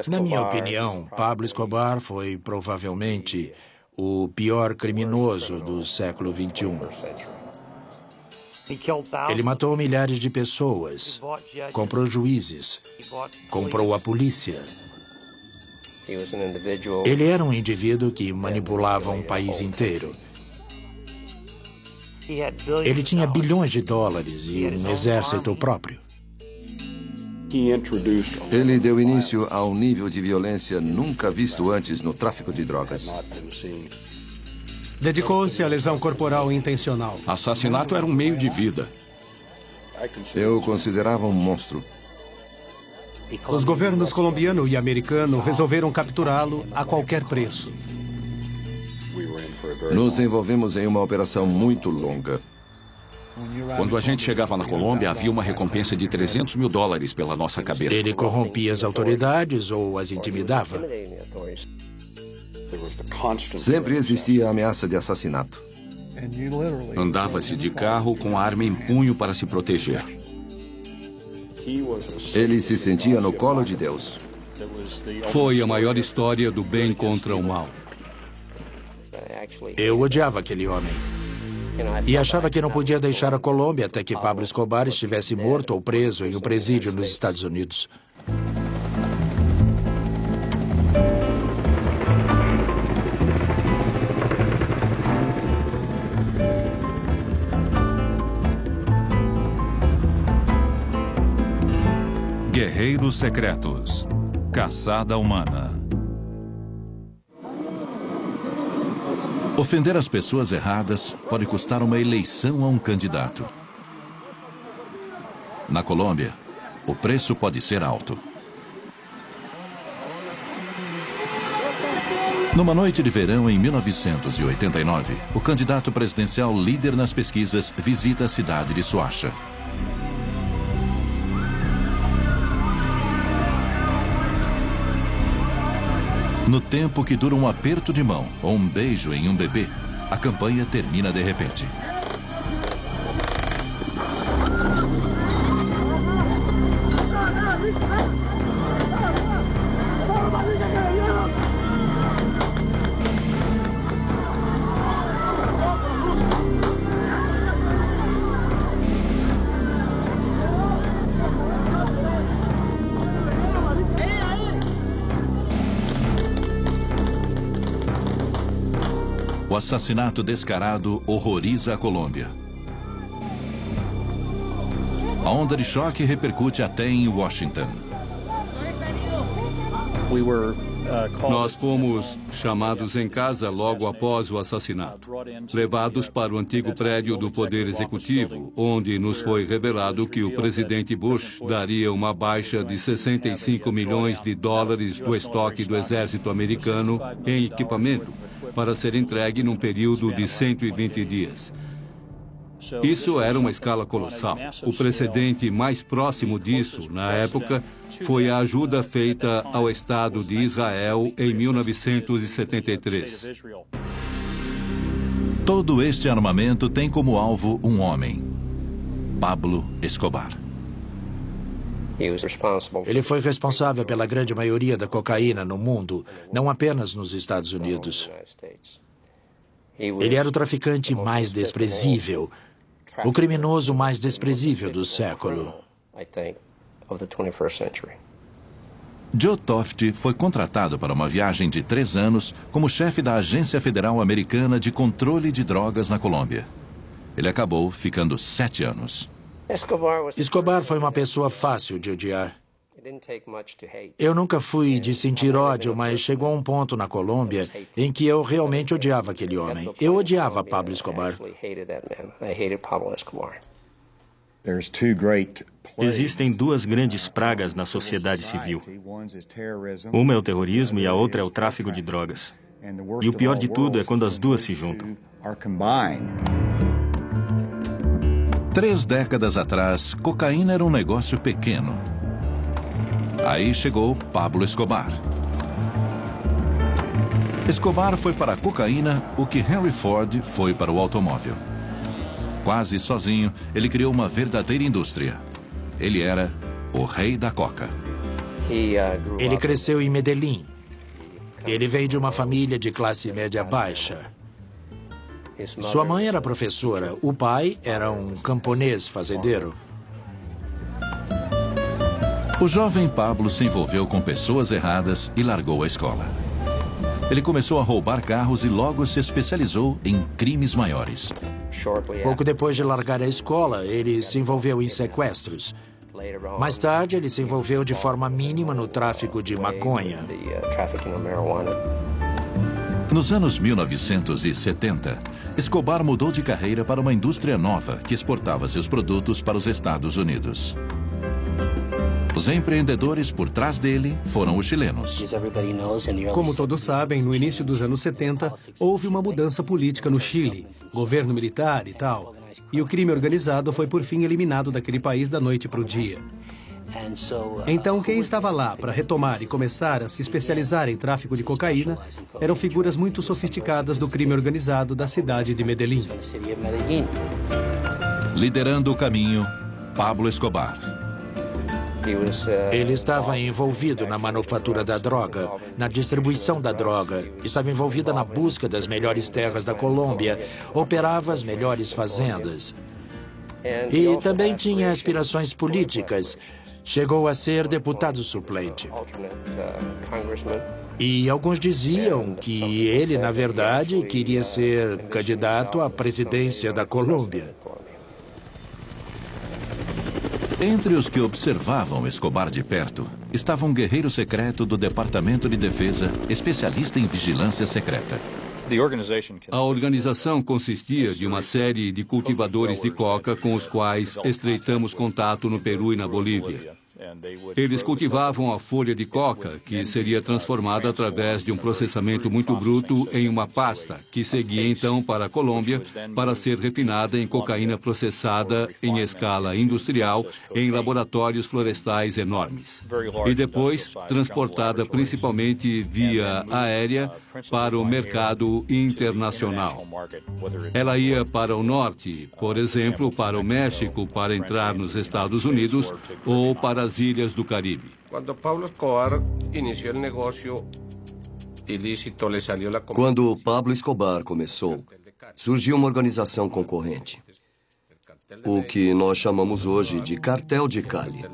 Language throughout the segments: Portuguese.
Na minha opinião, Pablo Escobar foi provavelmente o pior criminoso do século XXI. Ele matou milhares de pessoas, comprou juízes, comprou a polícia. Ele era um indivíduo que manipulava um país inteiro. Ele tinha bilhões de dólares e um exército próprio. Ele deu início a um nível de violência nunca visto antes no tráfico de drogas. Dedicou-se à lesão corporal intencional. Assassinato era um meio de vida. Eu o considerava um monstro. Os governos colombiano e americano resolveram capturá-lo a qualquer preço. Nos envolvemos em uma operação muito longa. Quando a gente chegava na Colômbia, havia uma recompensa de $300 mil pela nossa cabeça. Ele corrompia as autoridades ou as intimidava. Sempre existia a ameaça de assassinato. Andava-se de carro com a arma em punho para se proteger. Ele se sentia no colo de Deus. Foi a maior história do bem contra o mal. Eu odiava aquele homem. E achava que não podia deixar a Colômbia até que Pablo Escobar estivesse morto ou preso em um presídio nos Estados Unidos. Guerreiros Secretos. Caçada Humana. Ofender as pessoas erradas pode custar uma eleição a um candidato. Na Colômbia, o preço pode ser alto. Numa noite de verão em 1989, o candidato presidencial líder nas pesquisas visita a cidade de Soacha. No tempo que dura um aperto de mão ou um beijo em um bebê, a campanha termina de repente. O assassinato descarado horroriza a Colômbia. A onda de choque repercute até em Washington. Nós fomos chamados em casa logo após o assassinato, levados para o antigo prédio do Poder Executivo, onde nos foi revelado que o presidente Bush daria uma baixa de $65 milhões do estoque do exército americano em equipamento para ser entregue num período de 120 dias. Isso era uma escala colossal. O precedente mais próximo disso, na época, foi a ajuda feita ao Estado de Israel em 1973. Todo este armamento tem como alvo um homem: Pablo Escobar. Ele foi responsável pela grande maioria da cocaína no mundo, não apenas nos Estados Unidos. Ele era o traficante mais desprezível, o criminoso mais desprezível do século. Joe Toft foi contratado para uma viagem de 3 anos como chefe da Agência Federal Americana de Controle de Drogas na Colômbia. Ele acabou ficando 7 anos. Escobar foi uma pessoa fácil de odiar. Eu nunca fui de sentir ódio, mas chegou a um ponto na Colômbia em que eu realmente odiava aquele homem. Eu odiava Pablo Escobar. Existem 2 grandes pragas na sociedade civil. Uma é o terrorismo e a outra é o tráfico de drogas. E o pior de tudo é quando as duas se juntam. 3 décadas atrás, cocaína era um negócio pequeno. Aí chegou Pablo Escobar. Escobar foi para a cocaína o que Henry Ford foi para o automóvel. Quase sozinho, ele criou uma verdadeira indústria. Ele era o rei da coca. Ele cresceu em Medellín. Ele veio de uma família de classe média baixa. Sua mãe era professora, o pai era um camponês fazendeiro. O jovem Pablo se envolveu com pessoas erradas e largou a escola. Ele começou a roubar carros e logo se especializou em crimes maiores. Pouco depois de largar a escola, ele se envolveu em sequestros. Mais tarde, ele se envolveu de forma mínima no tráfico de maconha. Nos anos 1970, Escobar mudou de carreira para uma indústria nova que exportava seus produtos para os Estados Unidos. Os empreendedores por trás dele foram os chilenos. Como todos sabem, no início dos anos 70, houve uma mudança política no Chile, governo militar e tal. E o crime organizado foi por fim eliminado daquele país da noite para o dia. Então, quem estava lá para retomar e começar a se especializar em tráfico de cocaína eram figuras muito sofisticadas do crime organizado da cidade de Medellín. Liderando o caminho, Pablo Escobar. Ele estava envolvido na manufatura da droga, na distribuição da droga, estava envolvido na busca das melhores terras da Colômbia, operava as melhores fazendas. E também tinha aspirações políticas. Chegou a ser deputado suplente. E alguns diziam que ele, na verdade, queria ser candidato à presidência da Colômbia. Entre os que observavam Escobar de perto, estava um guerreiro secreto do Departamento de Defesa, especialista em vigilância secreta. A organização consistia de uma série de cultivadores de coca com os quais estreitamos contato no Peru e na Bolívia. Eles cultivavam a folha de coca, que seria transformada através de um processamento muito bruto em uma pasta, que seguia então para a Colômbia para ser refinada em cocaína processada em escala industrial em laboratórios florestais enormes. E depois transportada principalmente via aérea para o mercado internacional. Ela ia para o norte, por exemplo, para o México para entrar nos Estados Unidos ou para as ilhas do Caribe. Quando Pablo Escobar iniciou o negócio ilícito, lhe saiu a... Quando Pablo Escobar começou, surgiu uma organização concorrente, o que nós chamamos hoje de Cartel de Cali.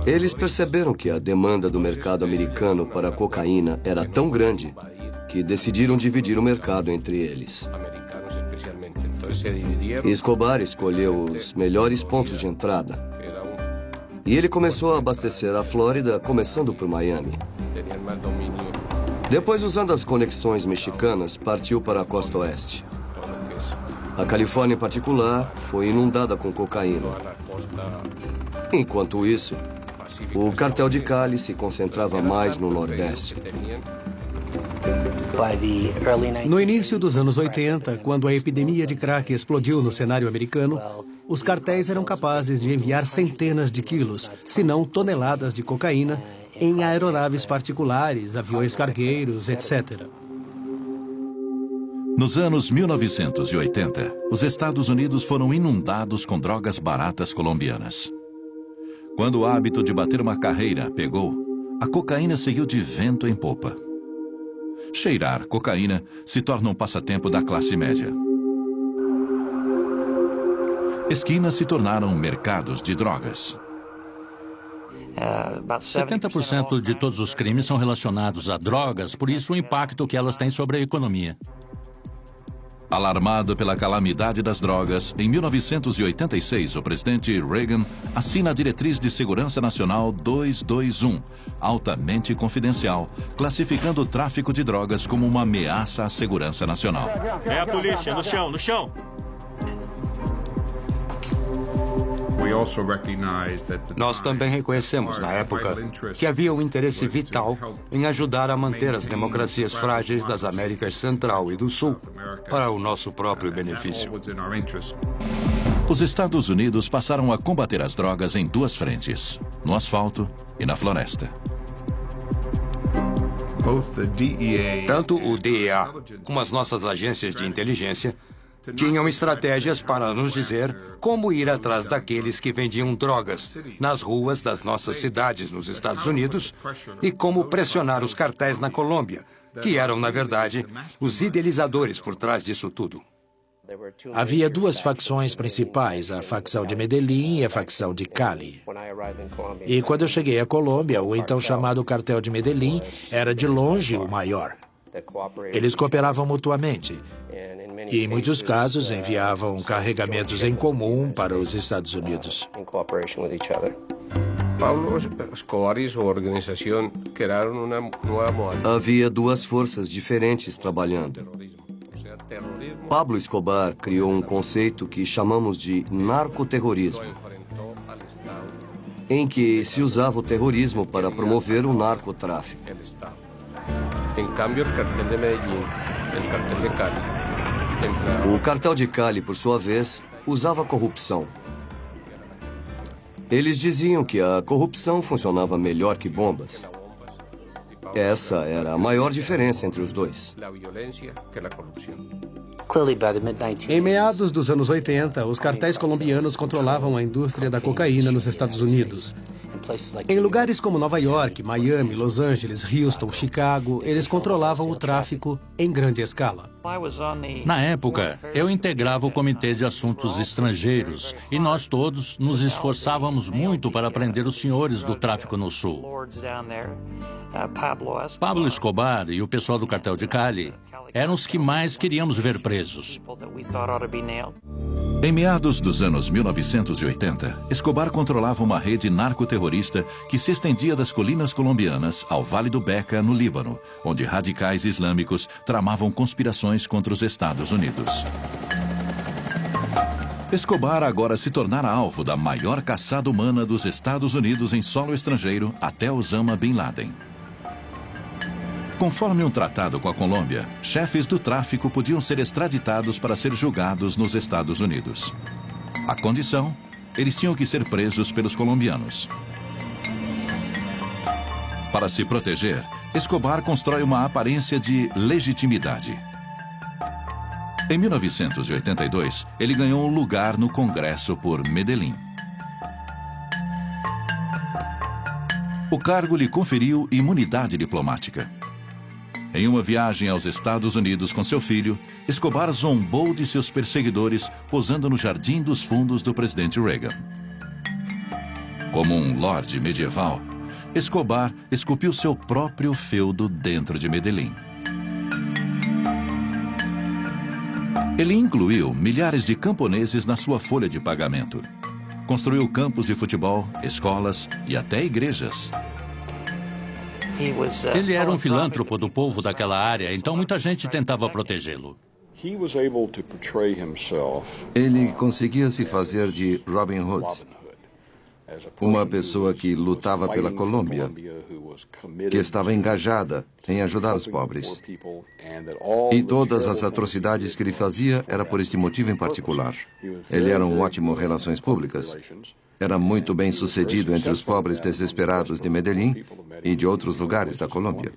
Eles perceberam que a demanda do mercado americano para a cocaína era tão grande que decidiram dividir o mercado entre eles. Escobar escolheu os melhores pontos de entrada e ele começou a abastecer a Flórida, começando por Miami. Depois, usando as conexões mexicanas, partiu para a costa oeste. A Califórnia, em particular, foi inundada com cocaína. Enquanto isso, o cartel de Cali se concentrava mais no Nordeste. No início dos anos 80, quando a epidemia de crack explodiu no cenário americano, os cartéis eram capazes de enviar centenas de quilos, se não toneladas de cocaína, em aeronaves particulares, aviões cargueiros, etc. Nos anos 1980, os Estados Unidos foram inundados com drogas baratas colombianas. Quando o hábito de bater uma carreira pegou, a cocaína seguiu de vento em popa. Cheirar cocaína se torna um passatempo da classe média. Esquinas se tornaram mercados de drogas. 70% de todos os crimes são relacionados a drogas, por isso o impacto que elas têm sobre a economia. Alarmado pela calamidade das drogas, em 1986, o presidente Reagan assina a Diretriz de Segurança Nacional 221, altamente confidencial, classificando o tráfico de drogas como uma ameaça à segurança nacional. É a polícia, no chão, no chão! Nós também reconhecemos, na época, que havia um interesse vital em ajudar a manter as democracias frágeis das Américas Central e do Sul para o nosso próprio benefício. Os Estados Unidos passaram a combater as drogas em duas frentes, no asfalto e na floresta. Tanto o DEA como as nossas agências de inteligência tinham estratégias para nos dizer como ir atrás daqueles que vendiam drogas nas ruas das nossas cidades nos Estados Unidos e como pressionar os cartéis na Colômbia, que eram, na verdade, os idealizadores por trás disso tudo. Havia duas facções principais, a facção de Medellín e a facção de Cali. E quando eu cheguei à Colômbia, o então chamado cartel de Medellín era de longe o maior. Eles cooperavam mutuamente e, em muitos casos, enviavam carregamentos em comum para os Estados Unidos. Pablo Escobar e sua organização criaram uma nova modalidade. Havia duas forças diferentes trabalhando. Pablo Escobar criou um conceito que chamamos de narcoterrorismo, em que se usava o terrorismo para promover o narcotráfico. O cartel de Cali, por sua vez, usava corrupção. Eles diziam que a corrupção funcionava melhor que bombas. Essa era a maior diferença entre os dois. Em meados dos anos 80, os cartéis colombianos controlavam a indústria da cocaína nos Estados Unidos. Em lugares como Nova York, Miami, Los Angeles, Houston, Chicago, eles controlavam o tráfico em grande escala. Na época, eu integrava o Comitê de Assuntos Estrangeiros e nós todos nos esforçávamos muito para prender os senhores do tráfico no Sul. Pablo Escobar e o pessoal do cartel de Cali eram os que mais queríamos ver presos. Em meados dos anos 1980, Escobar controlava uma rede narcoterrorista que se estendia das colinas colombianas ao Vale do Beca, no Líbano, onde radicais islâmicos tramavam conspirações contra os Estados Unidos. Escobar agora se tornara alvo da maior caçada humana dos Estados Unidos em solo estrangeiro até Osama Bin Laden. Conforme um tratado com a Colômbia, chefes do tráfico podiam ser extraditados para ser julgados nos Estados Unidos. A condição, eles tinham que ser presos pelos colombianos. Para se proteger, Escobar constrói uma aparência de legitimidade. Em 1982, ele ganhou um lugar no Congresso por Medellín. O cargo lhe conferiu imunidade diplomática. Em uma viagem aos Estados Unidos com seu filho, Escobar zombou de seus perseguidores posando no jardim dos fundos do presidente Reagan. Como um lorde medieval, Escobar esculpiu seu próprio feudo dentro de Medellín. Ele incluiu milhares de camponeses na sua folha de pagamento. Construiu campos de futebol, escolas e até igrejas. Ele era um filântropo do povo daquela área, então muita gente tentava protegê-lo. Ele conseguia se fazer de Robin Hood, uma pessoa que lutava pela Colômbia, que estava engajada em ajudar os pobres. E todas as atrocidades que ele fazia era por este motivo em particular. Ele era um ótimo relações públicas. Era muito bem sucedido entre os pobres desesperados de Medellín e de outros lugares da Colômbia.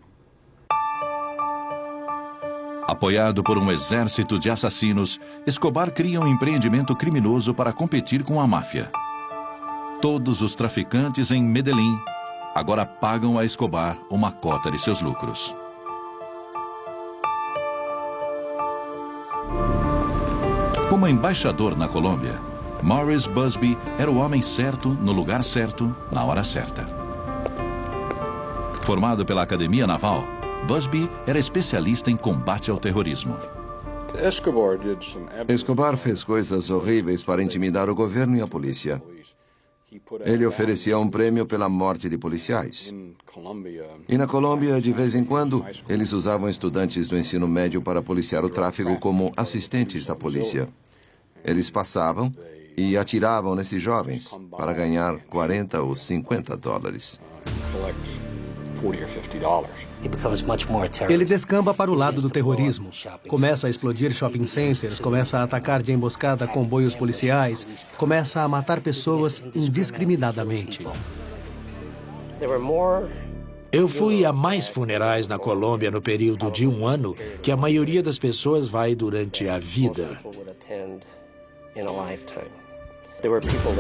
Apoiado por um exército de assassinos, Escobar cria um empreendimento criminoso para competir com a máfia. Todos os traficantes em Medellín agora pagam a Escobar uma cota de seus lucros. Como embaixador na Colômbia, Morris Busby era o homem certo, no lugar certo, na hora certa. Formado pela Academia Naval, Busby era especialista em combate ao terrorismo. Escobar fez coisas horríveis para intimidar o governo e a polícia. Ele oferecia um prêmio pela morte de policiais. E na Colômbia, de vez em quando, eles usavam estudantes do ensino médio para policiar o tráfico como assistentes da polícia. Eles passavam e atiravam nesses jovens para ganhar 40 ou 50 dólares. Ele descamba para o lado do terrorismo. Começa a explodir shopping centers, começa a atacar de emboscada comboios policiais, começa a matar pessoas indiscriminadamente. Eu fui a mais funerais na Colômbia no período de 1 ano que a maioria das pessoas vai durante a vida.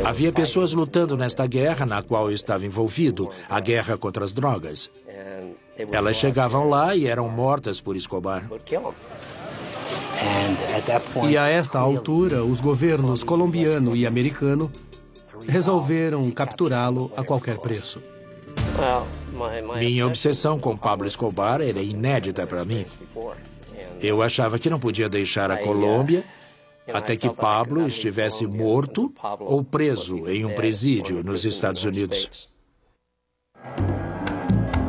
Havia pessoas lutando nesta guerra na qual eu estava envolvido, a guerra contra as drogas. Elas chegavam lá e eram mortas por Escobar. E a esta altura, os governos colombiano e americano resolveram capturá-lo a qualquer preço. Minha obsessão com Pablo Escobar era inédita para mim. Eu achava que não podia deixar a Colômbia até que Pablo estivesse morto ou preso em um presídio nos Estados Unidos.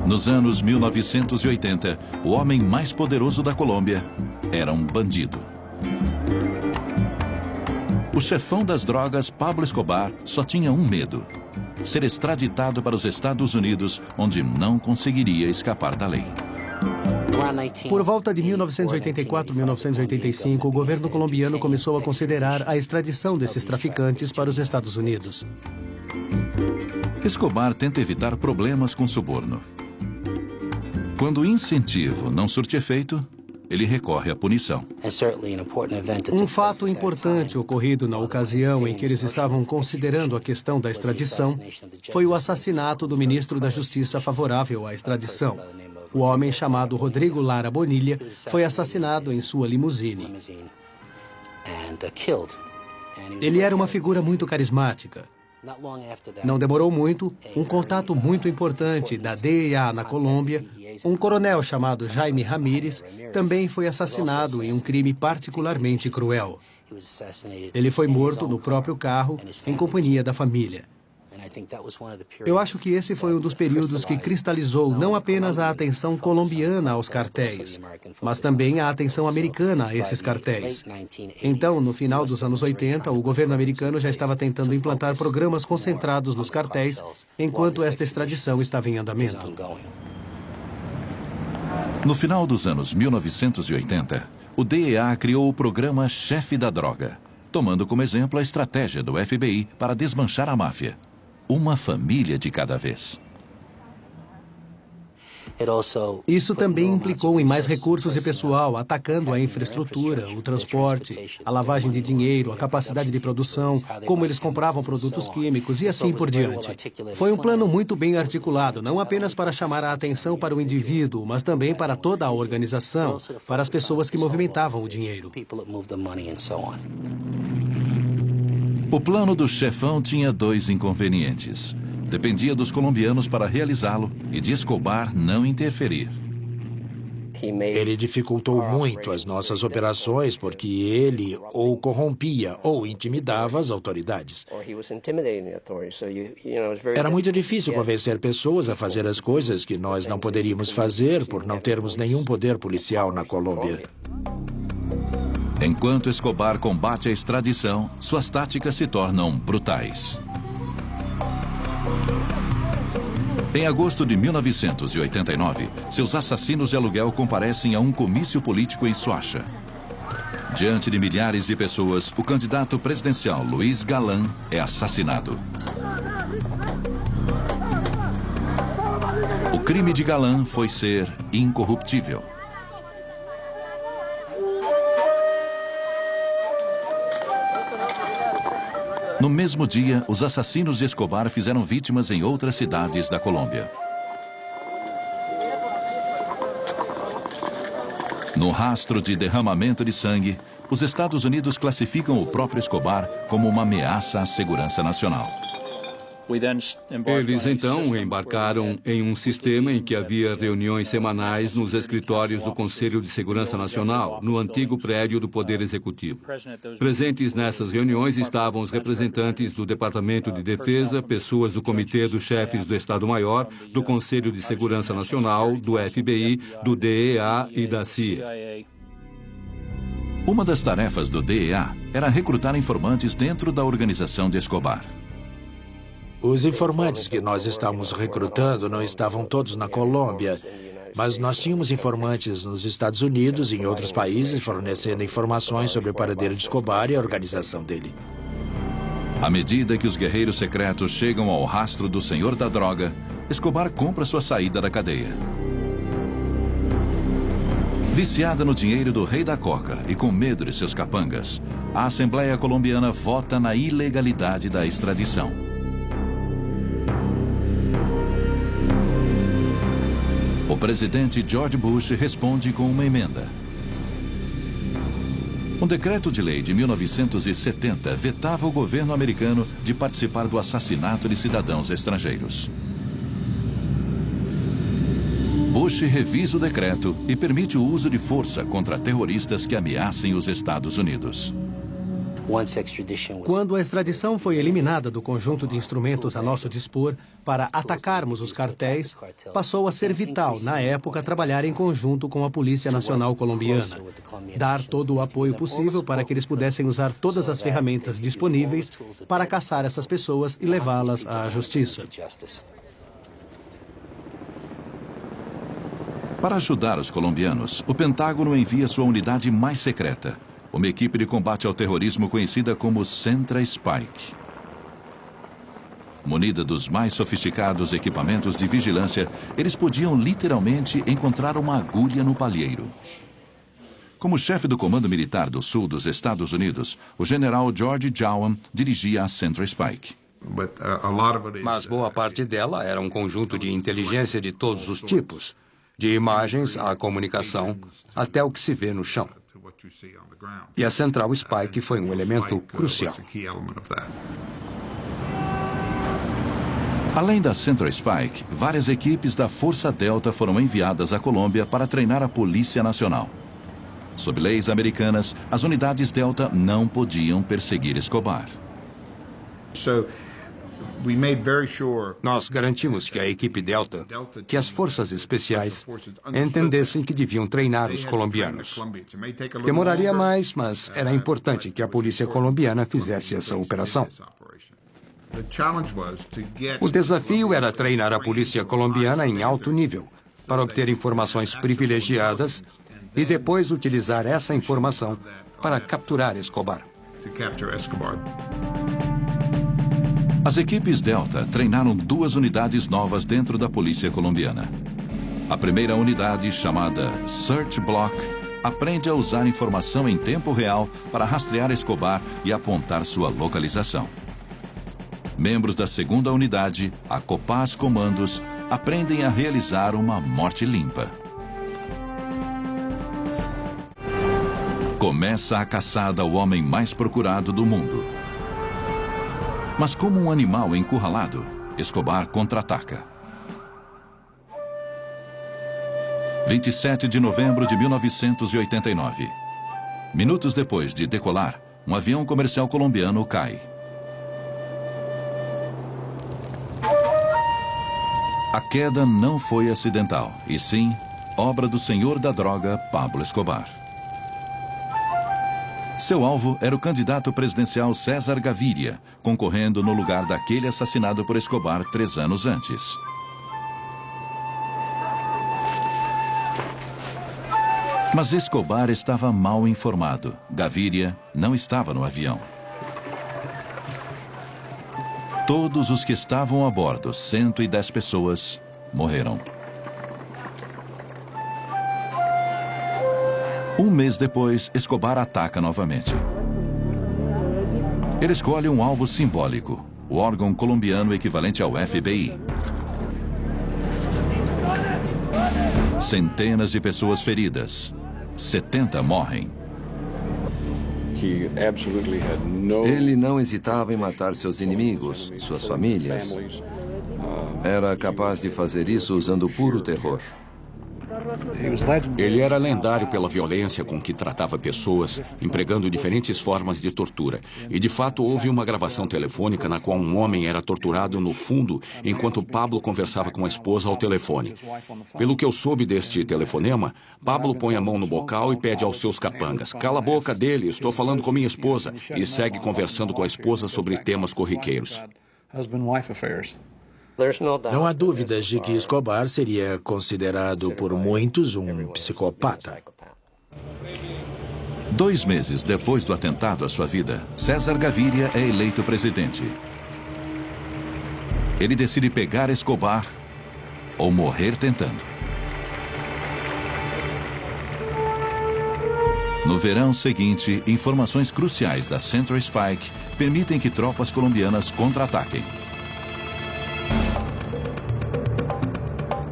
Nos anos 1980, o homem mais poderoso da Colômbia era um bandido. O chefão das drogas, Pablo Escobar, só tinha um medo: ser extraditado para os Estados Unidos, onde não conseguiria escapar da lei. Por volta de 1984-1985, o governo colombiano começou a considerar a extradição desses traficantes para os Estados Unidos. Escobar tenta evitar problemas com suborno. Quando o incentivo não surte efeito, ele recorre à punição. Um fato importante ocorrido na ocasião em que eles estavam considerando a questão da extradição foi o assassinato do ministro da Justiça favorável à extradição. O homem chamado Rodrigo Lara Bonilla foi assassinado em sua limusine. Ele era uma figura muito carismática. Não demorou muito, um contato muito importante da DEA na Colômbia, um coronel chamado Jaime Ramírez, também foi assassinado em um crime particularmente cruel. Ele foi morto no próprio carro, em companhia da família. Eu acho que esse foi um dos períodos que cristalizou não apenas a atenção colombiana aos cartéis, mas também a atenção americana a esses cartéis. Então, no final dos anos 80, o governo americano já estava tentando implantar programas concentrados nos cartéis, enquanto esta extradição estava em andamento. No final dos anos 1980, o DEA criou o programa Chefe da Droga, tomando como exemplo a estratégia do FBI para desmanchar a máfia. Uma família de cada vez. Isso também implicou em mais recursos e pessoal, atacando a infraestrutura, o transporte, a lavagem de dinheiro, a capacidade de produção, como eles compravam produtos químicos e assim por diante. Foi um plano muito bem articulado, não apenas para chamar a atenção para o indivíduo, mas também para toda a organização, para as pessoas que movimentavam o dinheiro. O plano do chefão tinha 2 inconvenientes. Dependia dos colombianos para realizá-lo e de Escobar não interferir. Ele dificultou muito as nossas operações porque ele ou corrompia ou intimidava as autoridades. Era muito difícil convencer pessoas a fazer as coisas que nós não poderíamos fazer por não termos nenhum poder policial na Colômbia. Enquanto Escobar combate a extradição, suas táticas se tornam brutais. Em agosto de 1989, seus assassinos de aluguel comparecem a um comício político em Soacha. Diante de milhares de pessoas, o candidato presidencial Luiz Galán é assassinado. O crime de Galán foi ser incorruptível. No mesmo dia, os assassinos de Escobar fizeram vítimas em outras cidades da Colômbia. No rastro de derramamento de sangue, os Estados Unidos classificam o próprio Escobar como uma ameaça à segurança nacional. Eles então embarcaram em um sistema em que havia reuniões semanais nos escritórios do Conselho de Segurança Nacional, no antigo prédio do Poder Executivo. Presentes nessas reuniões estavam os representantes do Departamento de Defesa, pessoas do Comitê dos Chefes do Estado-Maior, do Conselho de Segurança Nacional, do FBI, do DEA e da CIA. Uma das tarefas do DEA era recrutar informantes dentro da organização de Escobar. Os informantes que nós estávamos recrutando não estavam todos na Colômbia, mas nós tínhamos informantes nos Estados Unidos e em outros países fornecendo informações sobre o paradeiro de Escobar e a organização dele. À medida que os guerreiros secretos chegam ao rastro do Senhor da Droga, Escobar compra sua saída da cadeia. Viciada no dinheiro do rei da coca e com medo de seus capangas, a Assembleia Colombiana vota na ilegalidade da extradição. O presidente George Bush responde com uma emenda. Um decreto de lei de 1970 vetava o governo americano de participar do assassinato de cidadãos estrangeiros. Bush revisa o decreto e permite o uso de força contra terroristas que ameacem os Estados Unidos. Quando a extradição foi eliminada do conjunto de instrumentos a nosso dispor para atacarmos os cartéis, passou a ser vital, na época, trabalhar em conjunto com a Polícia Nacional Colombiana. Dar todo o apoio possível para que eles pudessem usar todas as ferramentas disponíveis para caçar essas pessoas e levá-las à justiça. Para ajudar os colombianos, o Pentágono envia sua unidade mais secreta, uma equipe de combate ao terrorismo conhecida como Centra Spike. Munida dos mais sofisticados equipamentos de vigilância, eles podiam literalmente encontrar uma agulha no palheiro. Como chefe do Comando Militar do Sul dos Estados Unidos, o general George Jowan dirigia a Centra Spike. Mas boa parte dela era um conjunto de inteligência de todos os tipos, de imagens à comunicação, até o que se vê no chão. E a Central Spike foi um elemento crucial. Além da Central Spike, várias equipes da Força Delta foram enviadas à Colômbia para treinar a Polícia Nacional. Sob leis americanas, as unidades Delta não podiam perseguir Escobar. Nós garantimos que a equipe Delta, que as forças especiais, entendessem que deviam treinar os colombianos. Demoraria mais, mas era importante que a polícia colombiana fizesse essa operação. O desafio era treinar a polícia colombiana em alto nível, para obter informações privilegiadas e depois utilizar essa informação para capturar Escobar. As equipes Delta treinaram 2 unidades novas dentro da polícia colombiana. A primeira unidade, chamada Search Block, aprende a usar informação em tempo real para rastrear Escobar e apontar sua localização. Membros da segunda unidade, a Copaz Comandos, aprendem a realizar uma morte limpa. Começa a caçada ao homem mais procurado do mundo. Mas como um animal encurralado, Escobar contra-ataca. 27 de novembro de 1989. Minutos depois de decolar, um avião comercial colombiano cai. A queda não foi acidental, e sim obra do senhor da droga, Pablo Escobar. Seu alvo era o candidato presidencial César Gaviria, concorrendo no lugar daquele assassinado por Escobar 3 anos antes. Mas Escobar estava mal informado. Gaviria não estava no avião. Todos os que estavam a bordo, 110 pessoas, morreram. Um mês depois, Escobar ataca novamente. Ele escolhe um alvo simbólico, o órgão colombiano equivalente ao FBI. Centenas de pessoas feridas. 70 morrem. Ele não hesitava em matar seus inimigos, suas famílias. Era capaz de fazer isso usando puro terror. Ele era lendário pela violência com que tratava pessoas, empregando diferentes formas de tortura. E, de fato, houve uma gravação telefônica na qual um homem era torturado no fundo enquanto Pablo conversava com a esposa ao telefone. Pelo que eu soube deste telefonema, Pablo põe a mão no bocal e pede aos seus capangas: "Cala a boca dele, estou falando com minha esposa", e segue conversando com a esposa sobre temas corriqueiros. Não há dúvidas de que Escobar seria considerado por muitos um psicopata. 2 meses depois do atentado à sua vida, César Gaviria é eleito presidente. Ele decide pegar Escobar ou morrer tentando. No verão seguinte, informações cruciais da Central Spike permitem que tropas colombianas contra-ataquem.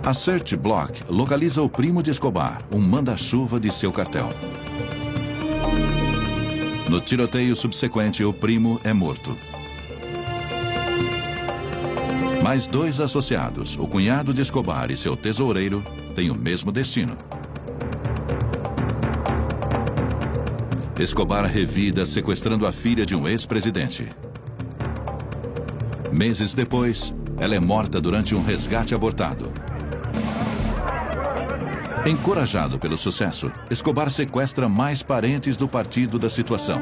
A Search Block localiza o primo de Escobar, um manda-chuva de seu cartel. No tiroteio subsequente, o primo é morto. Mais 2 associados, o cunhado de Escobar e seu tesoureiro, têm o mesmo destino. Escobar revida sequestrando a filha de um ex-presidente. Meses depois, ela é morta durante um resgate abortado. Encorajado pelo sucesso, Escobar sequestra mais parentes do partido da situação.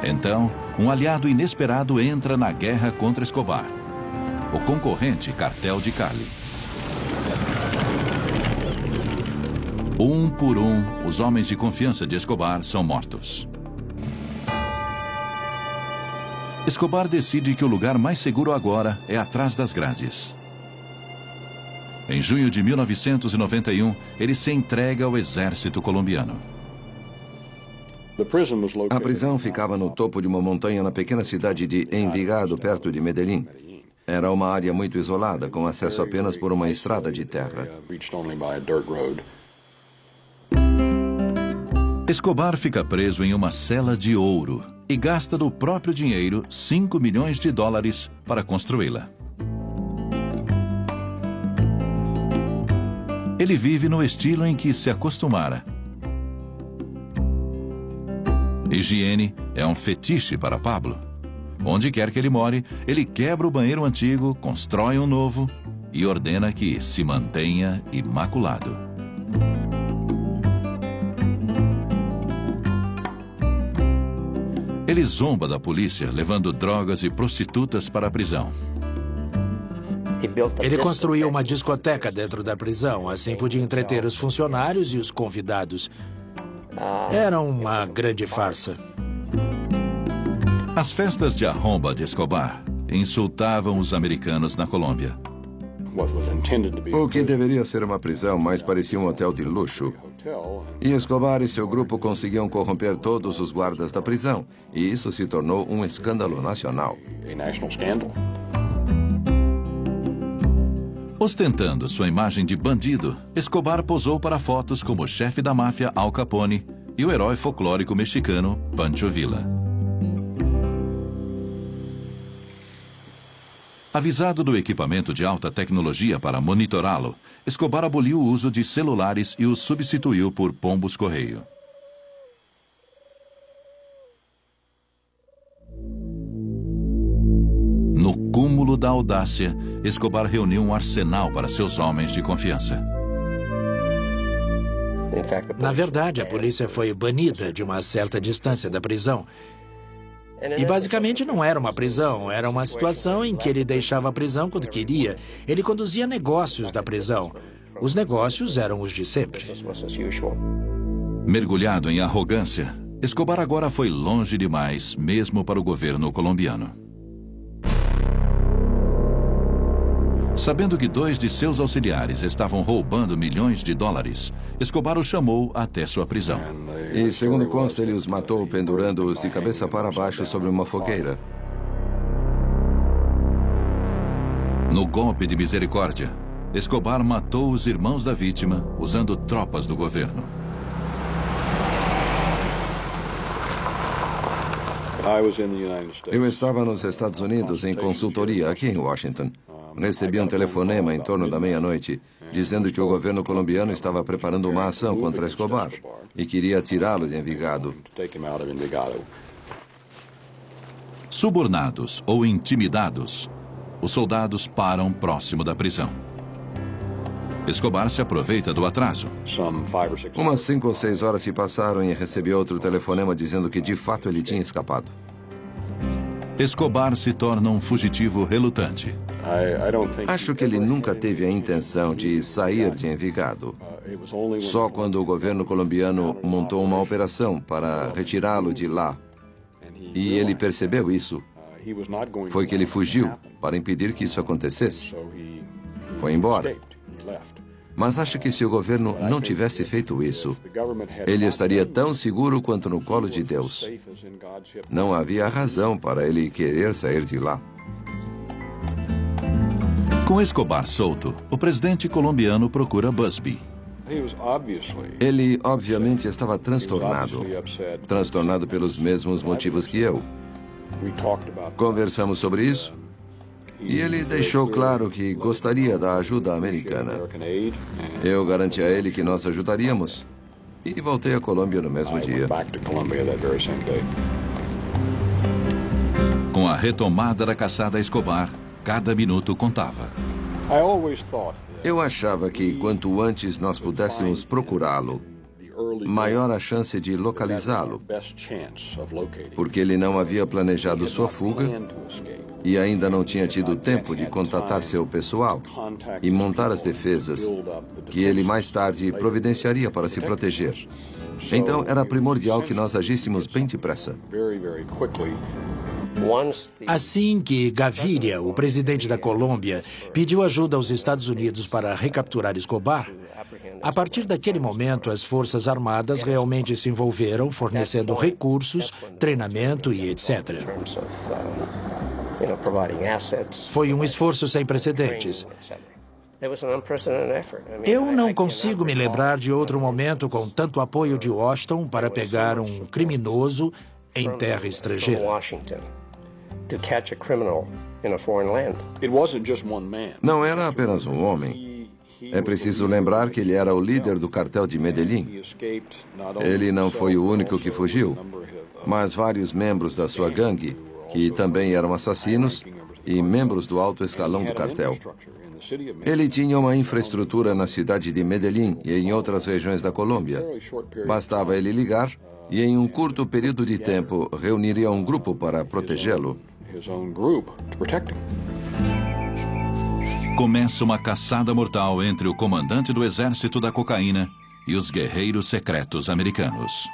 Então, um aliado inesperado entra na guerra contra Escobar: o concorrente Cartel de Cali. Um por um, os homens de confiança de Escobar são mortos. Escobar decide que o lugar mais seguro agora é atrás das grades. Em junho de 1991, ele se entrega ao exército colombiano. A prisão ficava no topo de uma montanha na pequena cidade de Envigado, perto de Medellín. Era uma área muito isolada, com acesso apenas por uma estrada de terra. Escobar fica preso em uma cela de ouro e gasta do próprio dinheiro $5 milhões para construí-la. Ele vive no estilo em que se acostumara. Higiene é um fetiche para Pablo. Onde quer que ele more, ele quebra o banheiro antigo, constrói um novo e ordena que se mantenha imaculado. Ele zomba da polícia, levando drogas e prostitutas para a prisão. Ele construiu uma discoteca dentro da prisão, assim podia entreter os funcionários e os convidados. Era uma grande farsa. As festas de arromba de Escobar insultavam os americanos na Colômbia. O que deveria ser uma prisão, mas parecia um hotel de luxo. E Escobar e seu grupo conseguiam corromper todos os guardas da prisão, e isso se tornou um escândalo nacional. Ostentando sua imagem de bandido, Escobar posou para fotos como o chefe da máfia Al Capone e o herói folclórico mexicano Pancho Villa. Avisado do equipamento de alta tecnologia para monitorá-lo, Escobar aboliu o uso de celulares e os substituiu por pombos-correio. No cúmulo da audácia, Escobar reuniu um arsenal para seus homens de confiança. Na verdade, a polícia foi banida de uma certa distância da prisão. E basicamente não era uma prisão, era uma situação em que ele deixava a prisão quando queria. Ele conduzia negócios da prisão. Os negócios eram os de sempre. Mergulhado em arrogância, Escobar agora foi longe demais, mesmo para o governo colombiano. Sabendo que 2 de seus auxiliares estavam roubando milhões de dólares, Escobar os chamou até sua prisão. E, segundo consta, ele os matou pendurando-os de cabeça para baixo sobre uma fogueira. No golpe de misericórdia, Escobar matou os irmãos da vítima usando tropas do governo. Eu estava nos Estados Unidos em consultoria aqui em Washington. Recebi um telefonema em torno da meia-noite, dizendo que o governo colombiano estava preparando uma ação contra Escobar e queria tirá-lo de Envigado. Subornados ou intimidados, os soldados param próximo da prisão. Escobar se aproveita do atraso. Umas 5 ou 6 horas se passaram e recebi outro telefonema dizendo que de fato ele tinha escapado. Escobar se torna um fugitivo relutante. Acho que ele nunca teve a intenção de sair de Envigado. Só quando o governo colombiano montou uma operação para retirá-lo de lá e ele percebeu isso, foi que ele fugiu para impedir que isso acontecesse. Foi embora. Mas acho que se o governo não tivesse feito isso, ele estaria tão seguro quanto no colo de Deus. Não havia razão para ele querer sair de lá. Com Escobar solto, o presidente colombiano procura Busby. Ele, obviamente, estava transtornado. Transtornado pelos mesmos motivos que eu. Conversamos sobre isso e ele deixou claro que gostaria da ajuda americana. Eu garanti a ele que nós ajudaríamos e voltei à Colômbia no mesmo dia. Com a retomada da caçada a Escobar, cada minuto contava. Eu achava que quanto antes nós pudéssemos procurá-lo, maior a chance de localizá-lo, porque ele não havia planejado sua fuga e ainda não tinha tido tempo de contatar seu pessoal e montar as defesas que ele mais tarde providenciaria para se proteger. Então era primordial que nós agíssemos bem depressa. Assim que Gaviria, o presidente da Colômbia, pediu ajuda aos Estados Unidos para recapturar Escobar, a partir daquele momento as Forças Armadas realmente se envolveram, fornecendo recursos, treinamento e etc. Foi um esforço sem precedentes. Eu não consigo me lembrar de outro momento com tanto apoio de Washington para pegar um criminoso em terra estrangeira. Não era apenas um homem. É preciso lembrar que ele era o líder do cartel de Medellín. Ele não foi o único que fugiu, mas vários membros da sua gangue, que também eram assassinos e membros do alto escalão do cartel. Ele tinha uma infraestrutura na cidade de Medellín e em outras regiões da Colômbia. Bastava ele ligar e, em um curto período de tempo, reuniria um grupo para protegê-lo. Começa uma caçada mortal entre o comandante do exército da cocaína e os guerreiros secretos americanos.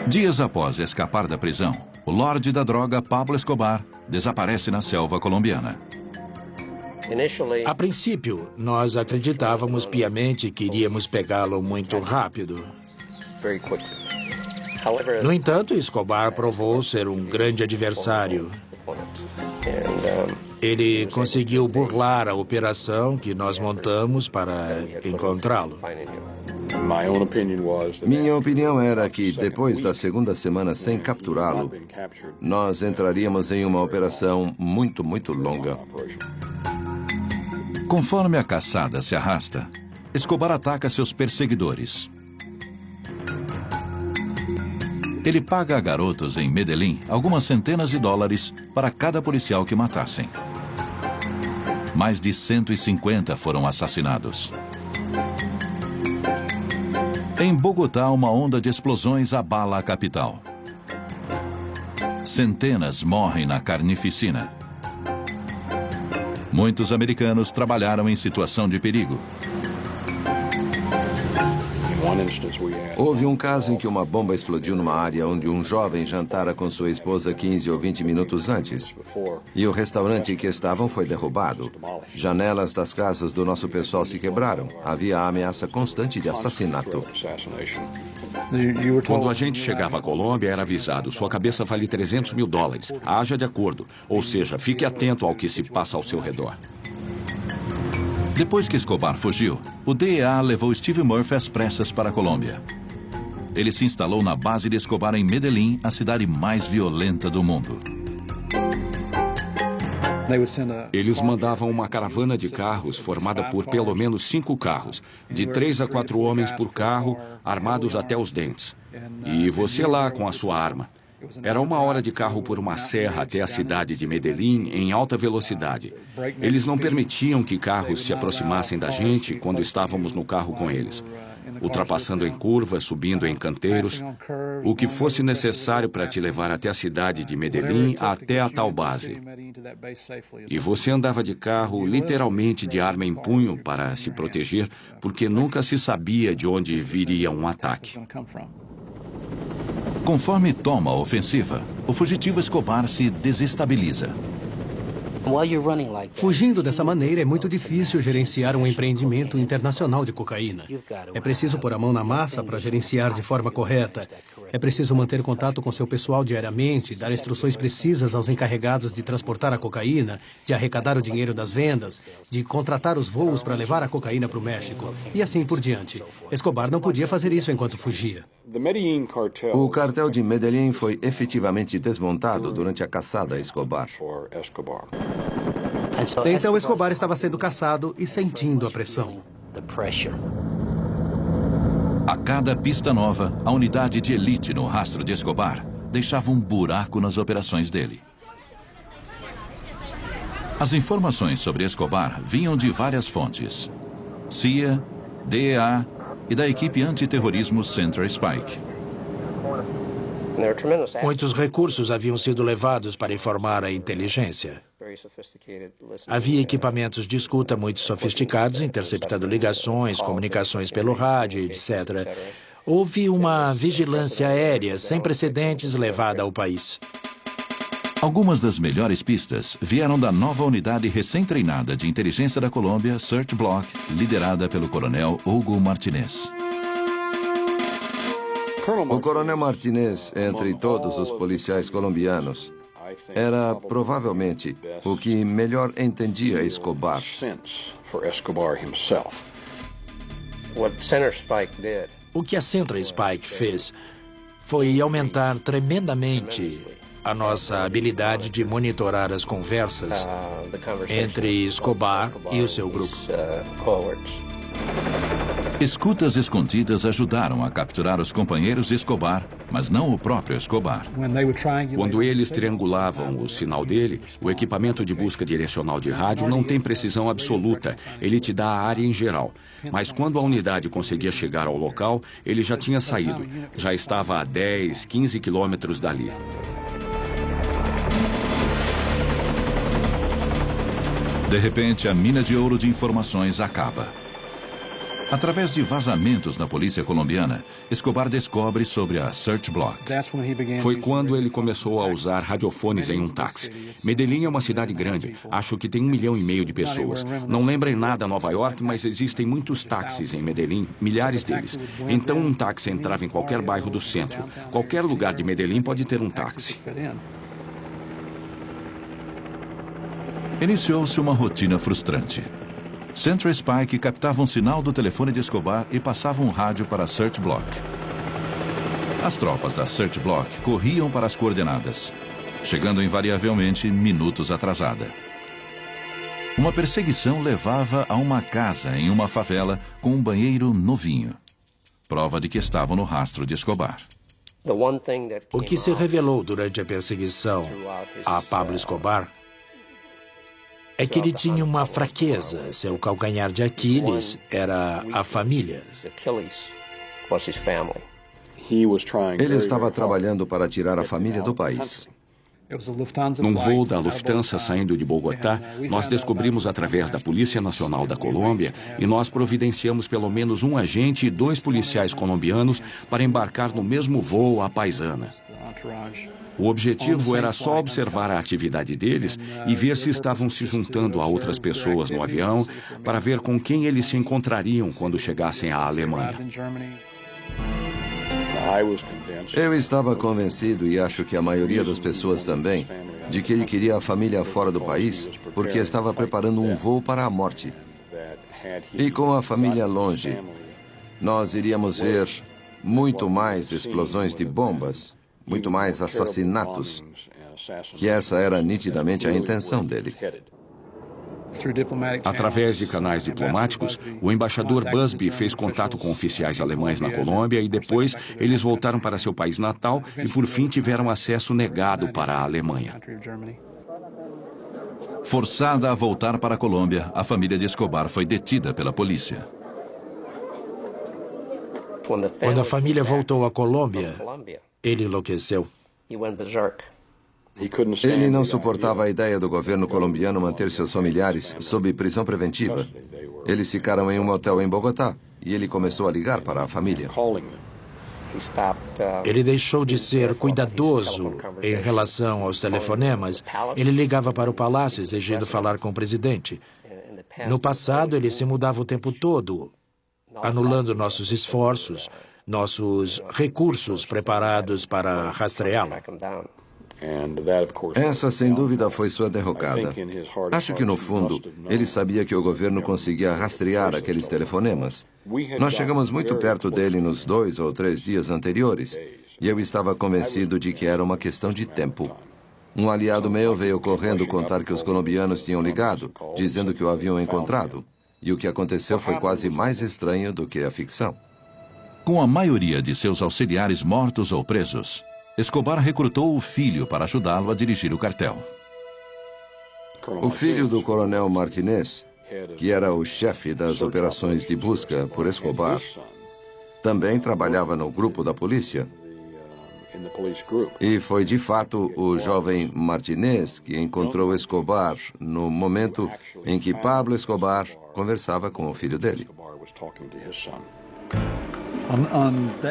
Dias após escapar da prisão, o lorde da droga Pablo Escobar desaparece na selva colombiana. A princípio, nós acreditávamos piamente que iríamos pegá-lo muito rápido. No entanto, Escobar provou ser um grande adversário. Ele conseguiu burlar a operação que nós montamos para encontrá-lo. Minha opinião era que, depois da segunda semana sem capturá-lo, nós entraríamos em uma operação muito longa. Conforme a caçada se arrasta, Escobar ataca seus perseguidores. Ele paga a garotos em Medellín algumas centenas de dólares para cada policial que matassem. Mais de 150 foram assassinados. Em Bogotá, uma onda de explosões abala a capital. Centenas morrem na carnificina. Muitos americanos trabalharam em situação de perigo. Houve um caso em que uma bomba explodiu numa área onde um jovem jantara com sua esposa 15 ou 20 minutos antes. E o restaurante em que estavam foi derrubado. Janelas das casas do nosso pessoal se quebraram. Havia a ameaça constante de assassinato. Quando a gente chegava à Colômbia, era avisado: sua cabeça vale 300 mil dólares. Haja de acordo. Ou seja, fique atento ao que se passa ao seu redor. Depois que Escobar fugiu, o DEA levou Steve Murphy às pressas para a Colômbia. Ele se instalou na base de Escobar em Medellín, a cidade mais violenta do mundo. Eles mandavam uma caravana de carros formada por pelo menos 5 carros, de 3 a 4 homens por carro, armados até os dentes. E você lá com a sua arma. Era 1 hora de carro por uma serra até a cidade de Medellín em alta velocidade. Eles não permitiam que carros se aproximassem da gente quando estávamos no carro com eles. ultrapassando em curvas, subindo em canteiros, o que fosse necessário para te levar até a cidade de Medellín, até a tal base. E você andava de carro, literalmente de arma em punho, para se proteger, porque nunca se sabia de onde viria um ataque. Conforme toma a ofensiva, o fugitivo Escobar se desestabiliza. Fugindo dessa maneira, é muito difícil gerenciar um empreendimento internacional de cocaína. É preciso pôr a mão na massa para gerenciar de forma correta. É preciso manter contato com seu pessoal diariamente, dar instruções precisas aos encarregados de transportar a cocaína, de arrecadar o dinheiro das vendas, de contratar os voos para levar a cocaína para o México, e assim por diante. Escobar não podia fazer isso enquanto fugia. O cartel de Medellín foi efetivamente desmontado durante a caçada a Escobar. Então Escobar estava sendo caçado e sentindo a pressão. A cada pista nova, a unidade de elite no rastro de Escobar deixava um buraco nas operações dele. As informações sobre Escobar vinham de várias fontes: CIA, DEA e da equipe antiterrorismo Central Spike. Muitos recursos haviam sido levados para informar a inteligência. Havia equipamentos de escuta muito sofisticados, interceptando ligações, comunicações pelo rádio, etc. Houve uma vigilância aérea sem precedentes levada ao país. Algumas das melhores pistas vieram da nova unidade recém-treinada de inteligência da Colômbia, Search Block, liderada pelo coronel Hugo Martinez. O coronel Martinez, entre todos os policiais colombianos, era provavelmente o que melhor entendia Escobar. O que a Central Spike fez foi aumentar tremendamente a nossa habilidade de monitorar as conversas entre Escobar e o seu grupo. Escutas escondidas ajudaram a capturar os companheiros de Escobar, mas não o próprio Escobar. Quando eles triangulavam o sinal dele, o equipamento de busca direcional de rádio não tem precisão absoluta. Ele te dá a área em geral. Mas quando a unidade conseguia chegar ao local, ele já tinha saído. Já estava a 10, 15 quilômetros dali. De repente, a mina de ouro de informações acaba. Através de vazamentos na polícia colombiana, Escobar descobre sobre a Search Block. Foi quando ele começou a usar radiofones em um táxi. Medellín é uma cidade grande. Acho que tem 1,5 milhão de pessoas. Não lembra em nada Nova York, mas existem muitos táxis em Medellín, milhares deles. Então um táxi entrava em qualquer bairro do centro. Qualquer lugar de Medellín pode ter um táxi. Iniciou-se uma rotina frustrante. Central Spike captava um sinal do telefone de Escobar e passava um rádio para a Search Block. As tropas da Search Block corriam para as coordenadas, chegando invariavelmente minutos atrasada. Uma perseguição levava a uma casa em uma favela com um banheiro novinho. Prova de que estavam no rastro de Escobar. O que se revelou durante a perseguição a Pablo Escobar é que ele tinha uma fraqueza. Seu calcanhar de Aquiles era a família. Ele estava trabalhando para tirar a família do país. Num voo da Lufthansa saindo de Bogotá, nós descobrimos através da Polícia Nacional da Colômbia e nós providenciamos pelo menos um agente e 2 policiais colombianos para embarcar no mesmo voo à paisana. O objetivo era só observar a atividade deles e ver se estavam se juntando a outras pessoas no avião para ver com quem eles se encontrariam quando chegassem à Alemanha. Eu estava convencido, e acho que a maioria das pessoas também, de que ele queria a família fora do país porque estava preparando um voo para a morte. E com a família longe, nós iríamos ver muito mais explosões de bombas, muito mais assassinatos, que essa era nitidamente a intenção dele. Através de canais diplomáticos, o embaixador Busby fez contato com oficiais alemães na Colômbia e depois eles voltaram para seu país natal e por fim tiveram acesso negado para a Alemanha. Forçada a voltar para a Colômbia, a família de Escobar foi detida pela polícia. Quando a família voltou à Colômbia, ele enlouqueceu. Ele não suportava a ideia do governo colombiano manter seus familiares sob prisão preventiva. Eles ficaram em um motel em Bogotá e ele começou a ligar para a família. Ele deixou de ser cuidadoso em relação aos telefonemas. Ele ligava para o palácio exigindo falar com o presidente. No passado, ele se mudava o tempo todo, anulando nossos esforços, nossos recursos preparados para rastreá-lo. Essa, sem dúvida, foi sua derrocada. Acho que, no fundo, ele sabia que o governo conseguia rastrear aqueles telefonemas. Nós chegamos muito perto dele nos 2 ou 3 dias anteriores, e eu estava convencido de que era uma questão de tempo. Um aliado meu veio correndo contar que os colombianos tinham ligado, dizendo que o haviam encontrado. E o que aconteceu foi quase mais estranho do que a ficção. Com a maioria de seus auxiliares mortos ou presos, Escobar recrutou o filho para ajudá-lo a dirigir o cartel. O filho do coronel Martinez, que era o chefe das operações de busca por Escobar, também trabalhava no grupo da polícia. E foi, de fato, o jovem Martinez que encontrou Escobar no momento em que Pablo Escobar conversava com o filho dele.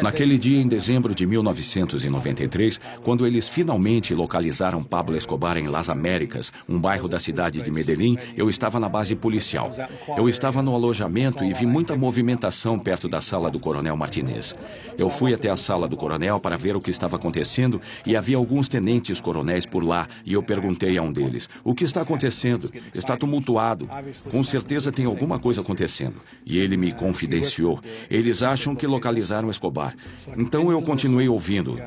Naquele dia, em dezembro de 1993, quando eles finalmente localizaram Pablo Escobar em Las Américas, um bairro da cidade de Medellín, eu estava na base policial. Eu estava no alojamento e vi muita movimentação perto da sala do coronel Martinez. Eu fui até a sala do coronel para ver o que estava acontecendo e havia alguns tenentes coronéis por lá e eu perguntei a um deles: o que está acontecendo? Está tumultuado. Com certeza tem alguma coisa acontecendo. E ele me confidenciou. Eles acham que localizaram Escobar. Então eu continuei ouvindo.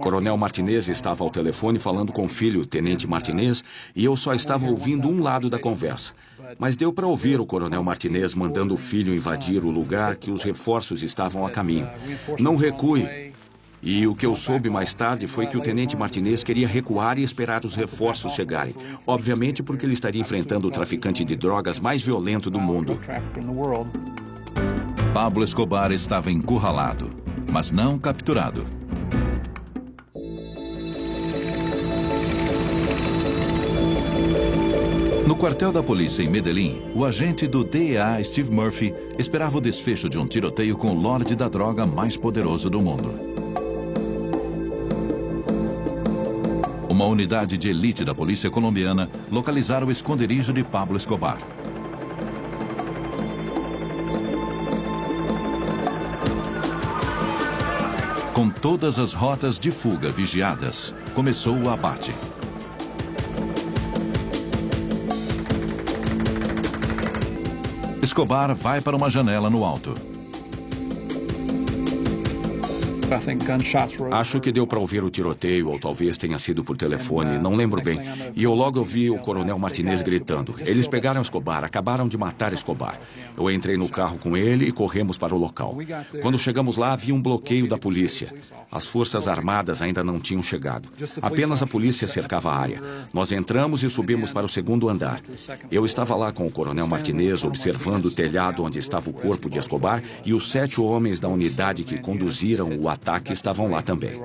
Coronel Martinez estava ao telefone falando com o filho, Tenente Martinez, e eu só estava ouvindo um lado da conversa. Mas deu para ouvir o Coronel Martinez mandando o filho invadir o lugar que os reforços estavam a caminho. Não recue. E o que eu soube mais tarde foi que o Tenente Martinez queria recuar e esperar os reforços chegarem. Obviamente porque ele estaria enfrentando o traficante de drogas mais violento do mundo. Pablo Escobar estava encurralado, mas não capturado. No quartel da polícia em Medellín, o agente do DEA, Steve Murphy, esperava o desfecho de um tiroteio com o lorde da droga mais poderoso do mundo. Uma unidade de elite da polícia colombiana localizara o esconderijo de Pablo Escobar. Com todas as rotas de fuga vigiadas, começou o abate. Escobar vai para uma janela no alto. Acho que deu para ouvir o tiroteio, ou talvez tenha sido por telefone, não lembro bem. E eu logo ouvi o Coronel Martinez gritando: eles pegaram Escobar, acabaram de matar Escobar. Eu entrei no carro com ele e corremos para o local. Quando chegamos lá, havia um bloqueio da polícia. As forças armadas ainda não tinham chegado. Apenas a polícia cercava a área. Nós entramos e subimos para o segundo andar. Eu estava lá com o Coronel Martinez observando o telhado onde estava o corpo de Escobar e os 7 homens da unidade que conduziram o ataque estavam lá também.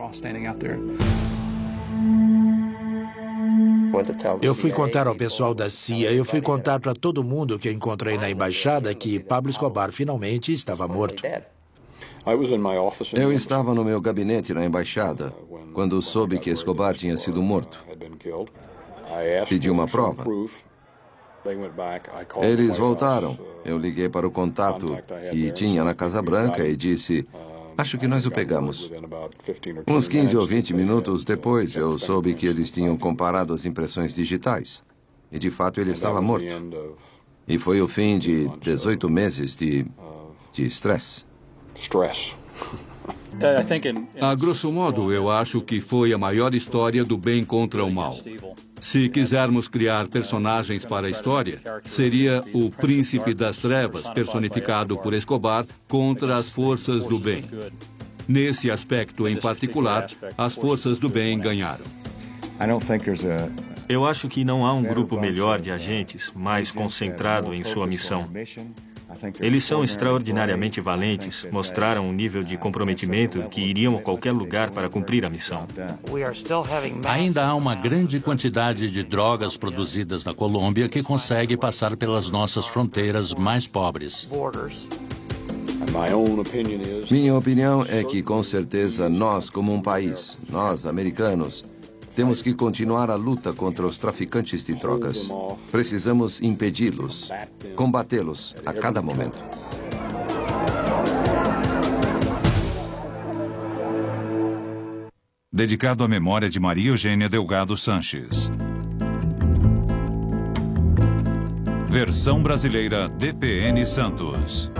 Eu fui contar ao pessoal da CIA, eu fui contar para todo mundo que eu encontrei na embaixada que Pablo Escobar finalmente estava morto. Eu estava no meu gabinete na embaixada quando soube que Escobar tinha sido morto. Pedi uma prova. Eles voltaram. Eu liguei para o contato que tinha na Casa Branca e disse: acho que nós o pegamos. Uns 15 ou 20 minutos depois, eu soube que eles tinham comparado as impressões digitais. E, de fato, ele estava morto. E foi o fim de 18 meses de estresse. A grosso modo, eu acho que foi a maior história do bem contra o mal. Se quisermos criar personagens para a história, seria o Príncipe das Trevas, personificado por Escobar, contra as forças do bem. Nesse aspecto em particular, as forças do bem ganharam. Eu acho que não há um grupo melhor de agentes, mais concentrado em sua missão. Eles são extraordinariamente valentes, mostraram um nível de comprometimento que iriam a qualquer lugar para cumprir a missão. Ainda há uma grande quantidade de drogas produzidas na Colômbia que consegue passar pelas nossas fronteiras mais pobres. Minha opinião é que, com certeza, nós, como um país, nós, americanos, temos que continuar a luta contra os traficantes de drogas. Precisamos impedi-los, combatê-los a cada momento. Dedicado à memória de Maria Eugênia Delgado Sanches. Versão brasileira DPN Santos.